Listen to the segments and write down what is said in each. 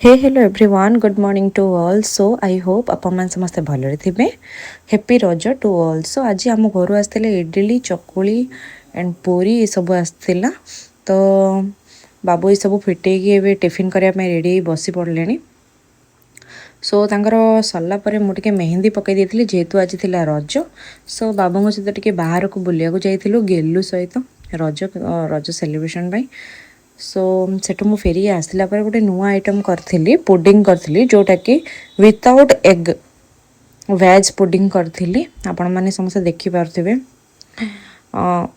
Hey hello everyone good morning to all so I hope आपण समस्ते भलरे थिबे। Happy Raja to all. So आज आम घर आसते इडली चकुली एंड पूरी ये सब आसला तो बाबू ये सब फिटेकी टिफिन करने रेडी बसी पड़े। सो तांकर सरला मुझे मेहंदी पकई देती जेहेतु आज थी रज। सो बाबू सहित टे बाहर को बुलिया जाइलु गेलु सहित रज रज सेलिब्रेशन पाई। सो सेठू मु फेरी आसला पर गोटे नुआ आइटम करी पुडिंग करी जोटा कि विदाउट एग वेज पुडिंग करी आपण मैंने समस्त देखिपे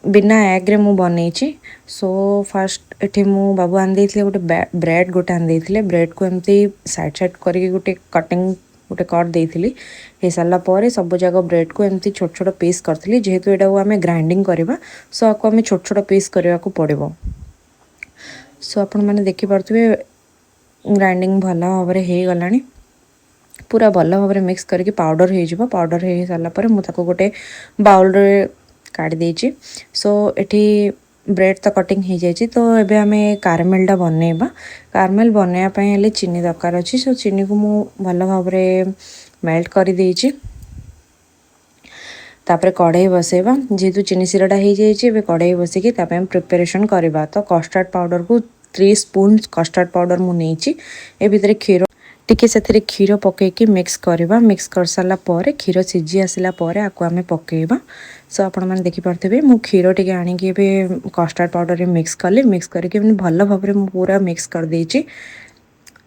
बिना एग्रे मु बनई। सो फास्ट एठी मु बाबू आंदे गोटे ब्रेड गोटे आंदे ब्रेड को एमती साइड साइड करके गोटे कटिंग गोटे कट देती हो सारापर सब जगह ब्रेड को एमती छोट छोट पीस करी जेहेतु यहाँ आम ग्राइंडिंग करवा। सो आपको आम छोट छोट पीस करने को पड़ो। सो आपण मैंने देखिपे ग्राइंडिंग भल भाव में हो गला पूरा भल भाव में मिक्स करके पाउडर हो पाउडर हो सारापर मुझे गोटे बाउल काढ़ी देची। सो एठी ब्रेड तो कटिंग हो जाए तो एबे आमे कारमेलटा बनइबा। कारमेल बनवाई चीनी दरकार अच्छी। सो चीनी को मु भल भाव में मेल्ट कर देची। तापर कढ़ाई बसेबा जेहेतु चीनी सिराटा हो जाए कढ़ाई बसिकी प्रिपरेशन करवा। तो कस्टर्ड पाउडर को 3 स्पून कस्टर्ड पाउडर मुझे ए भितर क्षीर टिके से क्षीर पकईकी मिक्स करवा। मिक्स कर सारा पर क्षीर सीझी आसला आपको आम पकईबा। सो आपण मैंने देखिपे मु क्षीर टे आणिकी कस्टर्ड पाउडर मिक्स कली मिक्स करके भल भाव में पूरा मिक्स कर देची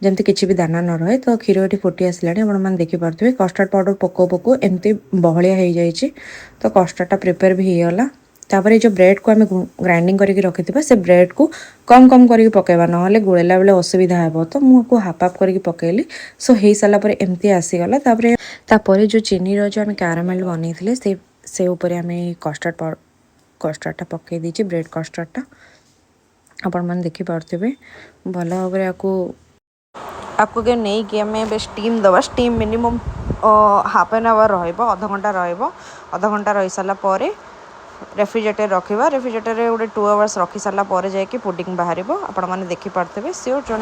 जमती किसी भी दाना न रहे। तो क्षीर ये फुटी आसला मैंने देखिपे कस्टर्ड पाउडर पको पको एमती बहलिया हो जाए। तो कस्टर्डटा प्रिपेयर भी होगला। तापर जो ब्रेड को आम ग्राइंडिंग करके रखी से ब्रेड को कम कम करके पकेबा ना गोलेला बेले असुविधा हे। तो मुझे हाफ हाफ करके पकेली। सो हो सारापर एमती आसीगला। तापर जो चीनी जो आम कैरामेल बनई से ऊपर आम कस्टर्डटा पकई देची ब्रेड कस्टर्डटा आपण मैंने देखिपे भल भाव में आपको के नहीं कि आम स्टीम दबा। Steam minimum half an hour रधा घंटा रधा घंटा रही सारापर रेफ्रिजरेटर रखा। रेफ्रिजरेटर गोटे 2 आवर्स रखी सारापर जाकि पुडिंग बाहर आपण मैंने देखिपे सियोर जन